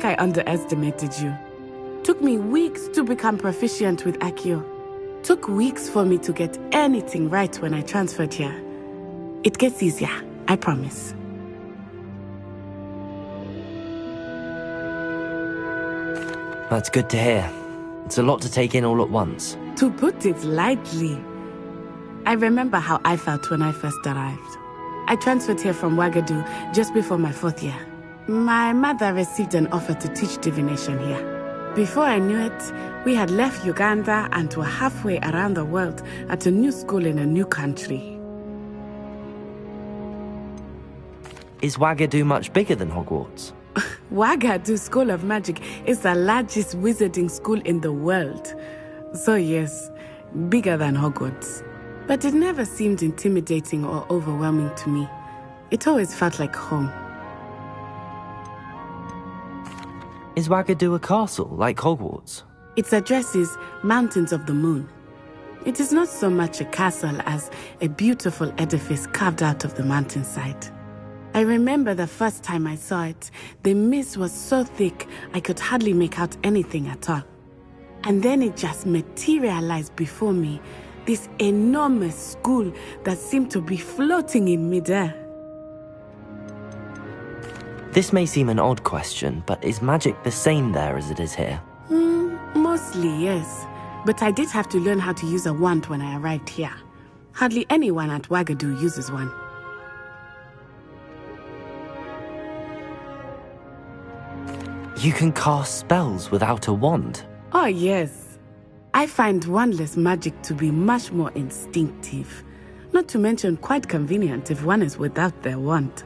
I underestimated you. Took me weeks to become proficient with Accio. Took weeks for me to get anything right when I transferred here. It gets easier, I promise. That's good to hear. It's a lot to take in all at once. To put it lightly, I remember how I felt when I first arrived. I transferred here from Ouagadougou just before my 4th year. My mother received an offer to teach divination here. Before I knew it, we had left Uganda and were halfway around the world at a new school in a new country. Is Ouagadougou much bigger than Hogwarts? Ouagadougou School of Magic is the largest wizarding school in the world. So yes, bigger than Hogwarts. But it never seemed intimidating or overwhelming to me. It always felt like home. Is Ouagadougou a castle, like Hogwarts? Its address is Mountains of the Moon. It is not so much a castle as a beautiful edifice carved out of the mountainside. I remember the first time I saw it, the mist was so thick I could hardly make out anything at all. And then it just materialized before me, this enormous school that seemed to be floating in midair. This may seem an odd question, but is magic the same there as it is here? Mostly, yes. But I did have to learn how to use a wand when I arrived here. Hardly anyone at Ouagadougou uses one. You can cast spells without a wand? Oh, yes. I find wandless magic to be much more instinctive. Not to mention quite convenient if one is without their wand.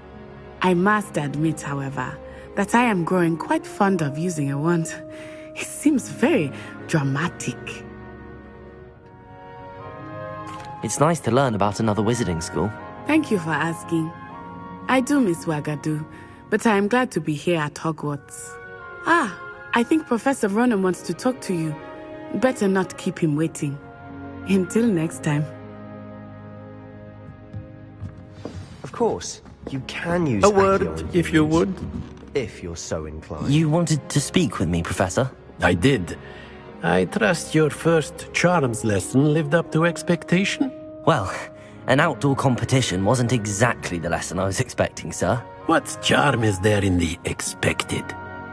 I must admit, however, that I am growing quite fond of using a wand. It seems very dramatic. It's nice to learn about another wizarding school. Thank you for asking. I do miss Ouagadougou, but I am glad to be here at Hogwarts. I think Professor Ronan wants to talk to you. Better not keep him waiting. Until next time. Of course, you can use A Accio word, on if you humans, would. if you're so inclined. You wanted to speak with me, Professor? I did. I trust your first charms lesson lived up to expectation? Well, an outdoor competition wasn't exactly the lesson I was expecting, sir. What charm is there in the expected?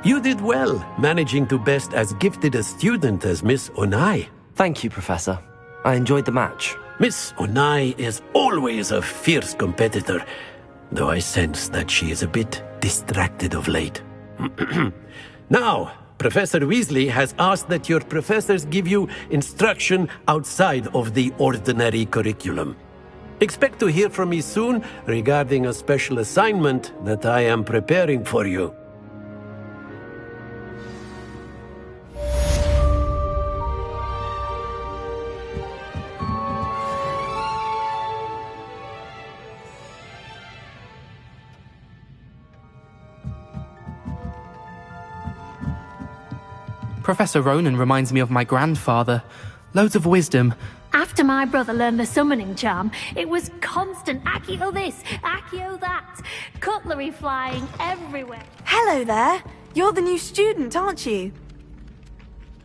You did well, managing to best as gifted a student as Miss Onai. Thank you, Professor. I enjoyed the match. Miss Onai is always a fierce competitor, though I sense that she is a bit distracted of late. Now, Professor Weasley has asked that your professors give you instruction outside of the ordinary curriculum. Expect to hear from me soon regarding a special assignment that I am preparing for you. Professor Ronan reminds me of my grandfather. Loads of wisdom. After my brother learned the summoning charm, it was constant Accio this, Accio that, cutlery flying everywhere. Hello there. You're the new student, aren't you?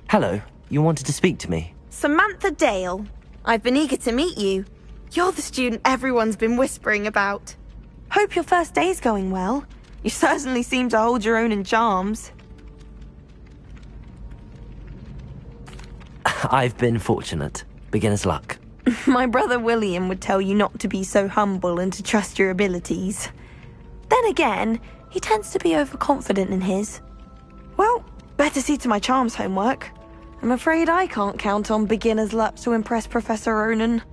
Hello, you wanted to speak to me? Samantha Dale. I've been eager to meet you. You're the student everyone's been whispering about. Hope your first day's going well. You certainly seem to hold your own in charms. I've been fortunate. Beginner's luck. My brother William would tell you not to be so humble and to trust your abilities. Then again, he tends to be overconfident in his. Well, better see to my charms homework. I'm afraid I can't count on beginner's luck to impress Professor Ronan.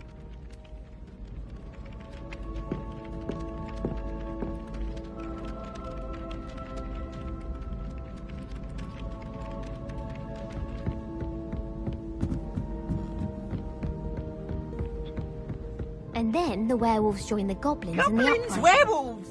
And then the werewolves join the goblins and the Goblins, uprising. werewolves!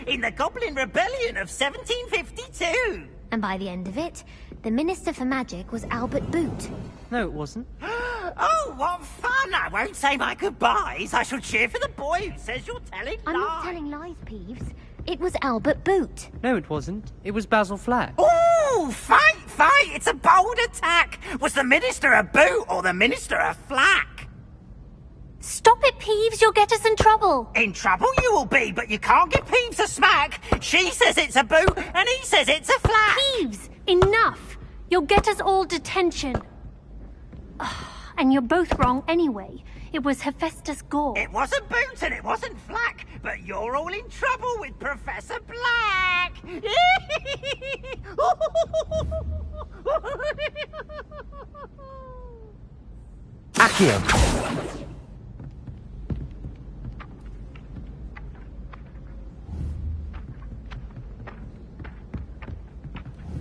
in the Goblin Rebellion of 1752. And by the end of it, the Minister for Magic was Albert Boot. No, it wasn't. Oh, what fun! I won't say my goodbyes. I shall cheer for the boy who says you're telling lies. I'm not telling lies, Peeves. It was Albert Boot. No, it wasn't. It was Basil Flack. Ooh, fight! It's a bold attack. Was the Minister a boot or the Minister a flack? Stop it, Peeves. You'll get us in trouble. In trouble you will be, but you can't give Peeves a smack. She says it's a boot and he says it's a flack. Peeves, enough. You'll get us all detention. And you're both wrong anyway. It was Hephaestus Gore. It wasn't boot and it wasn't flack, but you're all in trouble with Professor Black. Accio!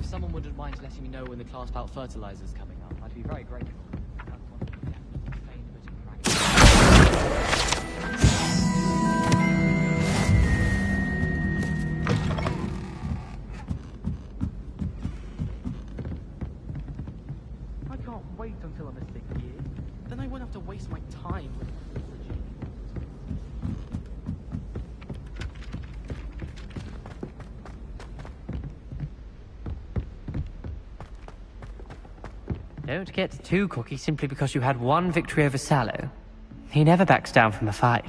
If someone wouldn't mind letting me know when the class bout fertilizer's coming up, I'd be very grateful. I can't wait until I'm a 6th year. Then I won't have to waste my time with mythology. Don't get too cocky simply because you had one victory over Sallow. He never backs down from a fight.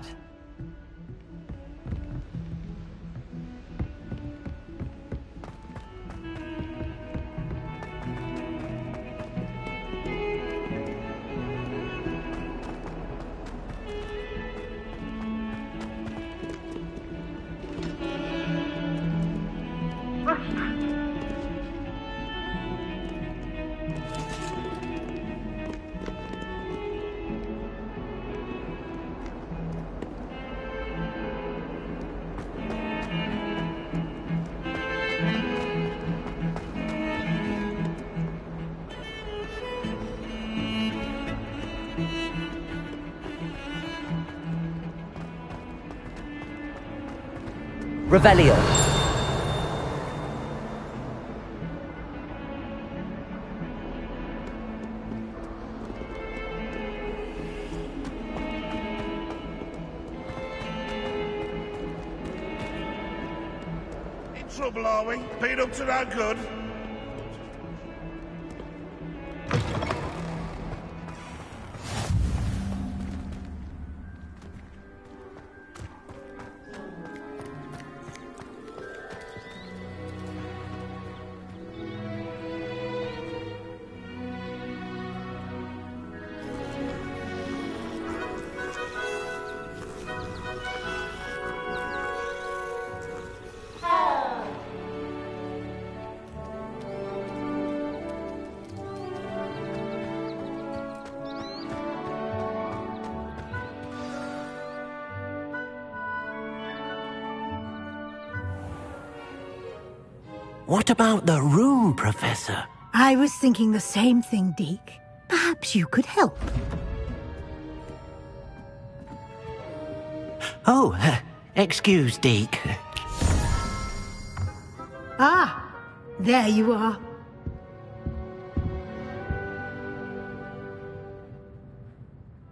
Revelio. In trouble, are we? Been up to no good? What about the room, Professor? I was thinking the same thing, Deke. Perhaps you could help. Oh, excuse, Deke. Ah, there you are.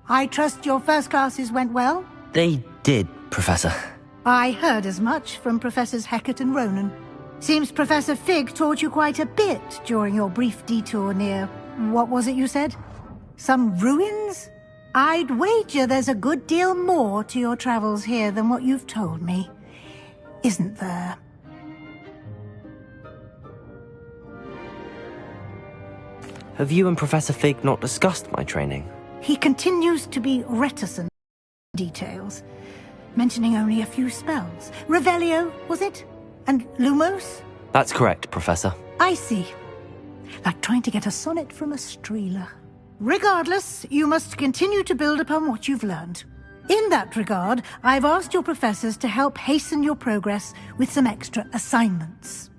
I trust your first classes went well? They did, Professor. I heard as much from Professors Hecat and Ronan. Seems Professor Fig taught you quite a bit during your brief detour near... what was it you said? Some ruins? I'd wager there's a good deal more to your travels here than what you've told me. Isn't there? Have you and Professor Fig not discussed my training? He continues to be reticent to details, mentioning only a few spells. Revelio, was it? And Lumos? That's correct, Professor. I see. Like trying to get a sonnet from a streeler. Regardless, you must continue to build upon what you've learned. In that regard, I've asked your professors to help hasten your progress with some extra assignments.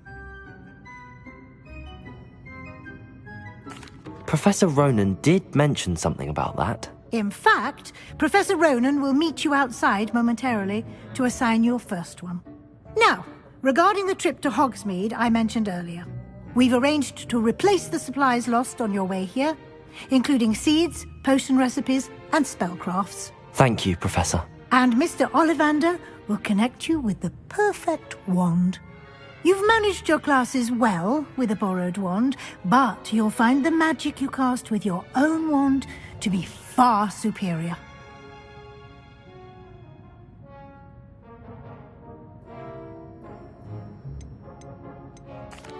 Professor Ronan did mention something about that. In fact, Professor Ronan will meet you outside momentarily to assign your first one. Now, regarding the trip to Hogsmeade I mentioned earlier, we've arranged to replace the supplies lost on your way here, including seeds, potion recipes, and spellcrafts. Thank you, Professor. And Mr. Ollivander will connect you with the perfect wand. You've managed your classes well with a borrowed wand, but you'll find the magic you cast with your own wand to be far superior.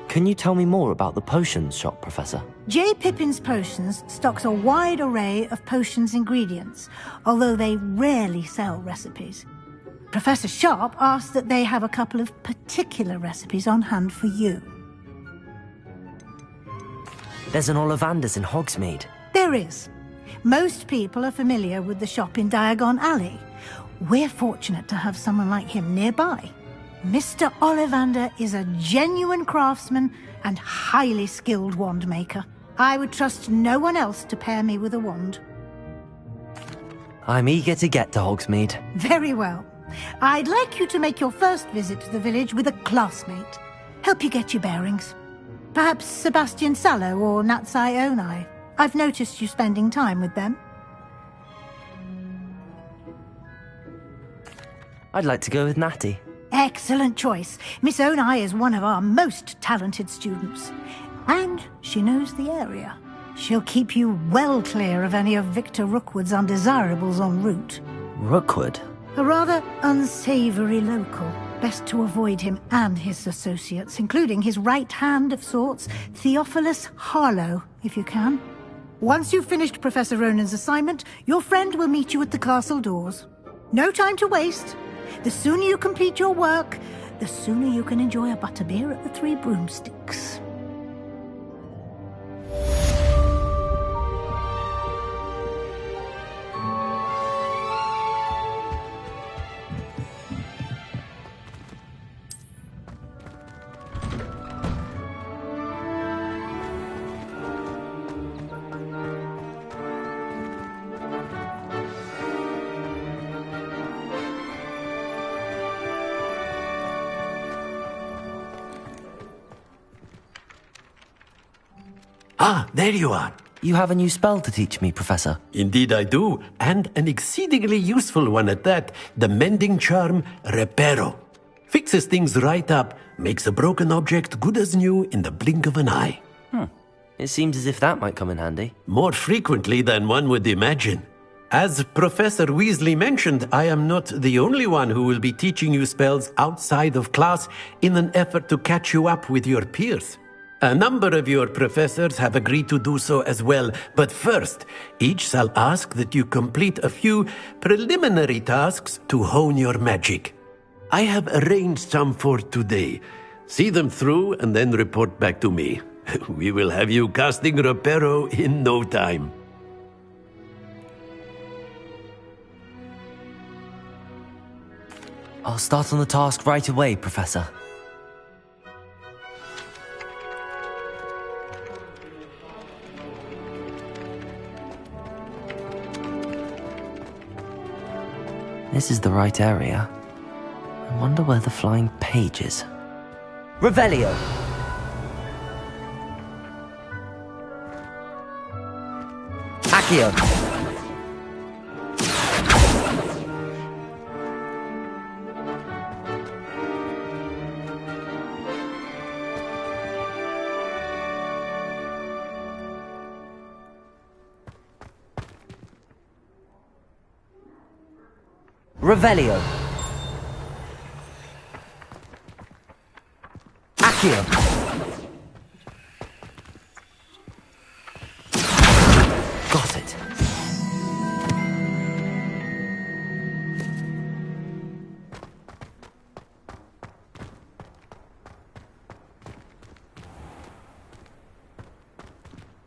Can you tell me more about the potions shop, Professor? J. Pippin's Potions stocks a wide array of potions ingredients, although they rarely sell recipes. Professor Sharp asked that they have a couple of particular recipes on hand for you. There's an Ollivander's in Hogsmeade. There is. Most people are familiar with the shop in Diagon Alley. We're fortunate to have someone like him nearby. Mr. Ollivander is a genuine craftsman and highly skilled wand maker. I would trust no one else to pair me with a wand. I'm eager to get to Hogsmeade. Very well. I'd like you to make your first visit to the village with a classmate. Help you get your bearings. Perhaps Sebastian Sallow or Natsai Onai. I've noticed you spending time with them. I'd like to go with Natty. Excellent choice. Miss Onai is one of our most talented students. And she knows the area. She'll keep you well clear of any of Victor Rookwood's undesirables en route. Rookwood? A rather unsavory local. Best to avoid him and his associates, including his right hand of sorts, Theophilus Harlow, if you can. Once you've finished Professor Ronan's assignment, your friend will meet you at the castle doors. No time to waste. The sooner you complete your work, the sooner you can enjoy a butterbeer at the Three Broomsticks. Ah, there you are. You have a new spell to teach me, Professor. Indeed I do, and an exceedingly useful one at that. The mending charm, Reparo. Fixes things right up, makes a broken object good as new in the blink of an eye. It seems as if that might come in handy. More frequently than one would imagine. As Professor Weasley mentioned, I am not the only one who will be teaching you spells outside of class in an effort to catch you up with your peers. A number of your professors have agreed to do so as well, but first, each shall ask that you complete a few preliminary tasks to hone your magic. I have arranged some for today. See them through and then report back to me. We will have you casting Reparo in no time. I'll start on the task right away, Professor. This is the right area. I wonder where the flying page is. Revelio! Accio! Revelio. Accio. Got it.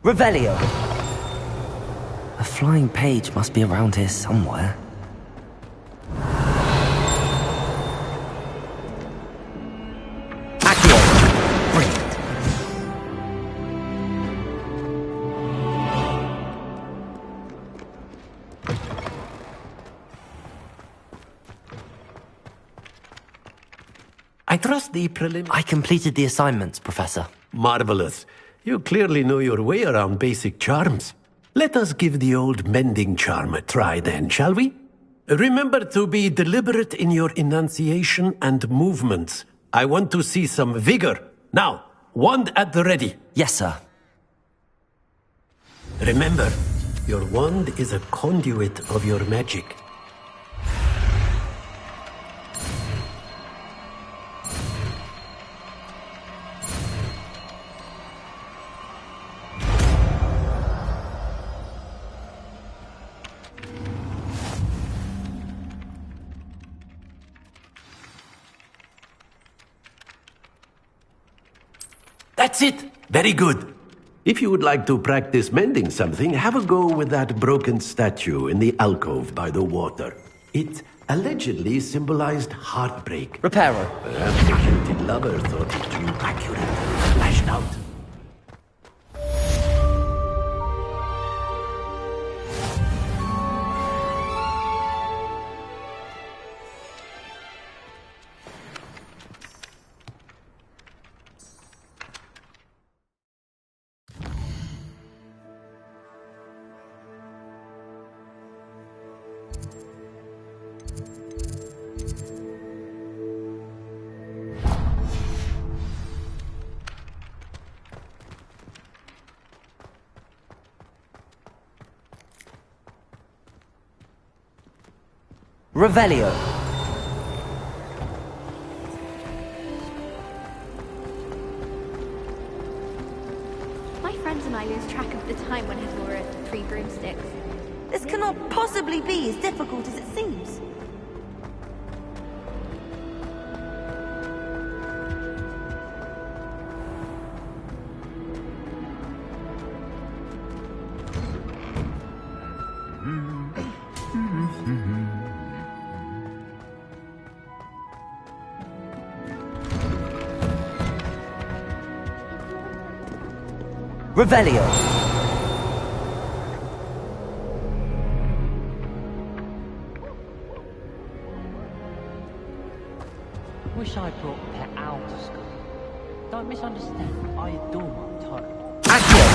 Revelio. A flying page must be around here somewhere. I trust the prelim... I completed the assignments, Professor. Marvelous. You clearly know your way around basic charms. Let us give the old mending charm a try then, shall we? Remember to be deliberate in your enunciation and movements. I want to see some vigor. Now, wand at the ready. Yes, sir. Remember, your wand is a conduit of your magic. That's it! Very good. If you would like to practice mending something, have a go with that broken statue in the alcove by the water. It allegedly symbolized heartbreak. Reparo. Perhaps the guilty lover thought it too accurate and lashed out. Revelio. My friends and I lose track of the time whenever we're at the Three Broomsticks. This cannot possibly be as difficult as it seems. Revelio. Wish I brought Pet Owl to school. Don't misunderstand. I adore my toad. Accio.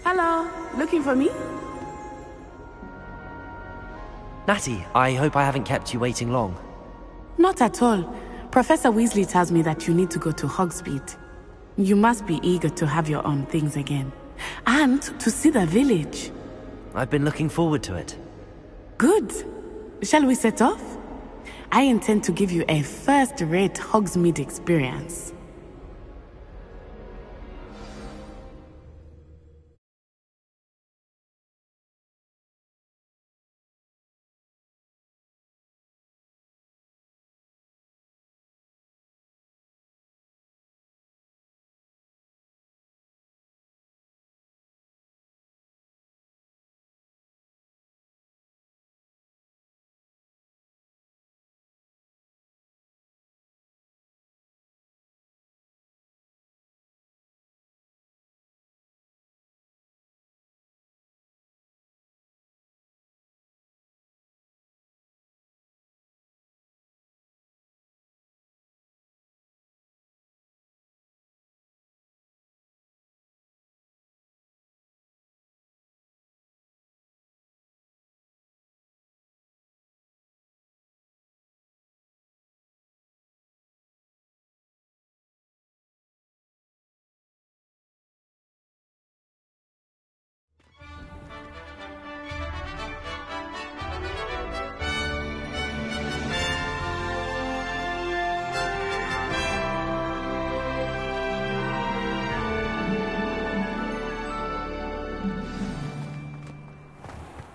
Hello, looking for me? Natty, I hope I haven't kept you waiting long. Not at all. Professor Weasley tells me that you need to go to Hogsmeade. You must be eager to have your own things again. And to see the village. I've been looking forward to it. Good. Shall we set off? I intend to give you a first-rate Hogsmeade experience.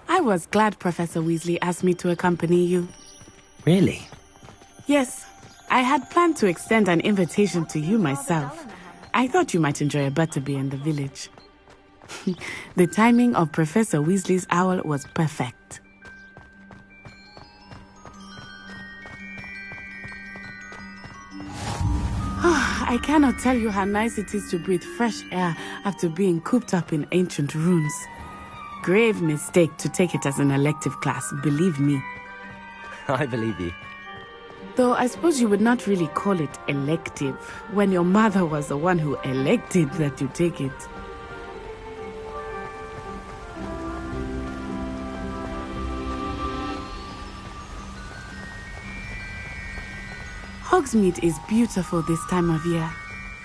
I was glad Professor Weasley asked me to accompany you. Really? Yes, I had planned to extend an invitation to you myself. I thought you might enjoy a butterbeer in the village. The timing of Professor Weasley's owl was perfect. I cannot tell you how nice it is to breathe fresh air after being cooped up in ancient rooms. grave mistake to take it as an elective class, believe me. I believe you. Though I suppose you would not really call it elective when your mother was the one who elected that you take it. Hogsmeade is beautiful this time of year.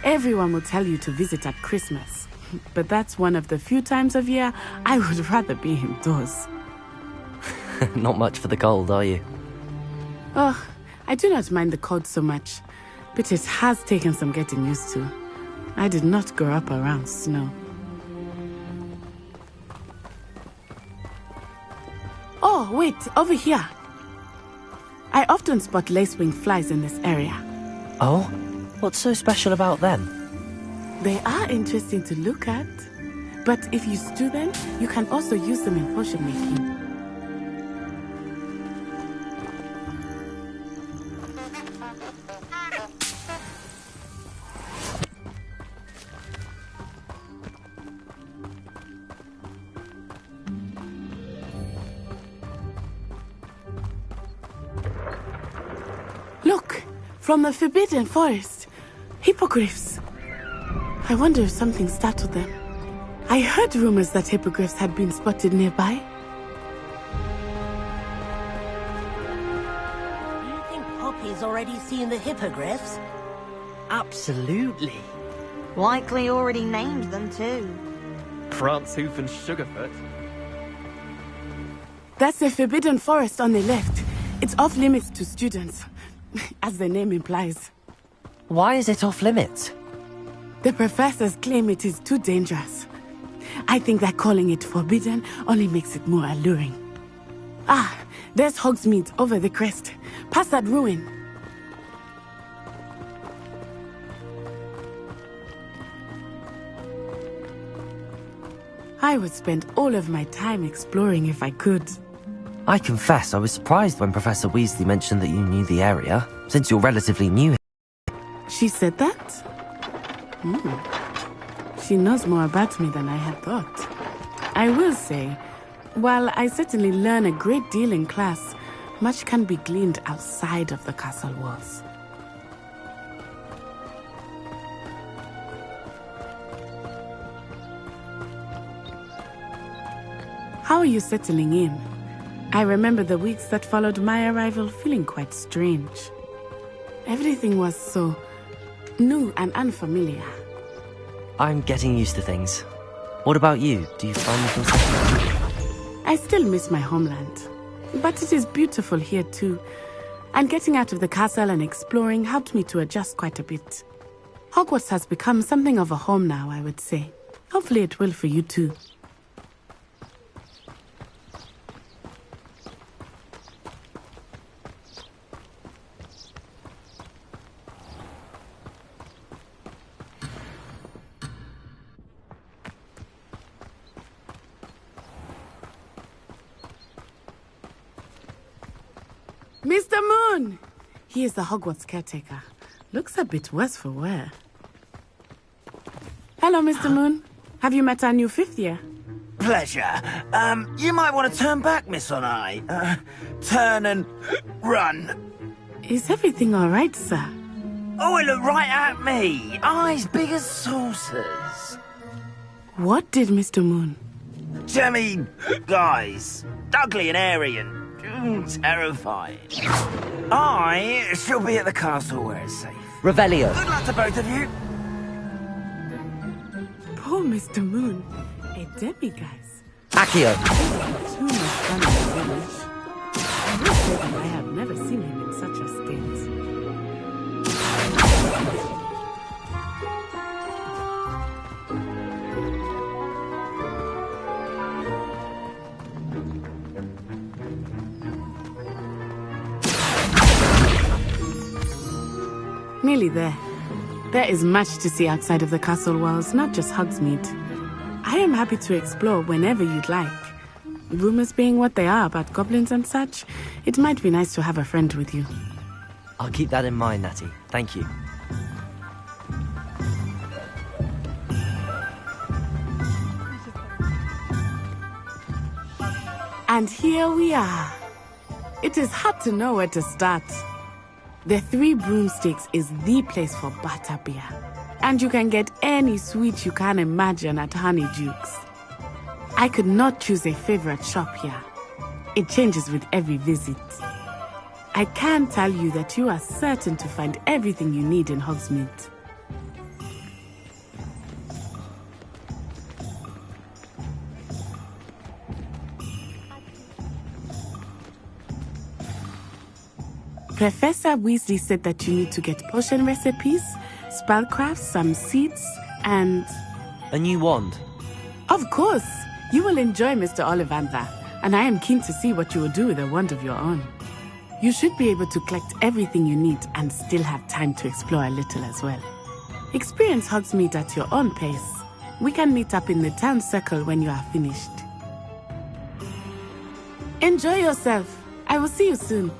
Everyone will tell you to visit at Christmas. But that's one of the few times of year I would rather be indoors. Not much for the cold, are you? Oh, I do not mind the cold so much, but it has taken some getting used to. I did not grow up around snow. Oh, wait, over here. I often spot lacewing flies in this area. Oh? What's so special about them? They are interesting to look at, but if you stew them, you can also use them in potion making. Look, from the Forbidden Forest, hippogriffs. I wonder if something startled them. I heard rumors that hippogriffs had been spotted nearby. Do you think Poppy's already seen the hippogriffs? Absolutely. Likely already named them too. Prancehoof and Sugarfoot. That's the Forbidden Forest on the left. It's off limits to students, as the name implies. Why is it off limits? The professors claim it is too dangerous. I think that calling it forbidden only makes it more alluring. Ah, there's Hogsmeade over the crest. Past that ruin. I would spend all of my time exploring if I could. I confess I was surprised when Professor Weasley mentioned that you knew the area, since you're relatively new here. She said that? She knows more about me than I had thought. I will say, while I certainly learn a great deal in class, much can be gleaned outside of the castle walls. How are you settling in? I remember the weeks that followed my arrival feeling quite strange. Everything was so new and unfamiliar. I'm getting used to things. What about you? Do you find yourself settled? I still miss my homeland, but it is beautiful here too. And getting out of the castle and exploring helped me to adjust quite a bit. Hogwarts has become something of a home now, I would say. Hopefully it will for you too. Mr. Moon! He is the Hogwarts caretaker. Looks a bit worse for wear. Hello, Mr. Moon. Have you met our new fifth year? Pleasure. You might want to turn back, Miss Onai. Turn and run. Is everything all right, sir? Oh, it looked right at me. Eyes big as saucers. What did Mr. Moon? Jemmy, guys. Ugly and airy and terrifying. I shall be at the castle where it's safe. Revelio. Good luck to both of you. Poor Mr. Moon. A demi-guise. Accio. Too much fun in the village. I will say that I have never seen him in such a state. Nearly there. There is much to see outside of the castle walls, not just Hogsmeade. I am happy to explore whenever you'd like. Rumors being what they are about goblins and such, it might be nice to have a friend with you. I'll keep that in mind, Natty. Thank you. And here we are. It is hard to know where to start. The Three Broomsticks is the place for butterbeer. And you can get any sweet you can imagine at Honeydukes. I could not choose a favorite shop here. It changes with every visit. I can tell you that you are certain to find everything you need in Hogsmeade. Professor Weasley said that you need to get potion recipes, spellcrafts, some seeds, and... A new wand? Of course! You will enjoy Mr. Ollivander, and I am keen to see what you will do with a wand of your own. You should be able to collect everything you need and still have time to explore a little as well. Experience Hogsmeade at your own pace. We can meet up in the town circle when you are finished. Enjoy yourself. I will see you soon.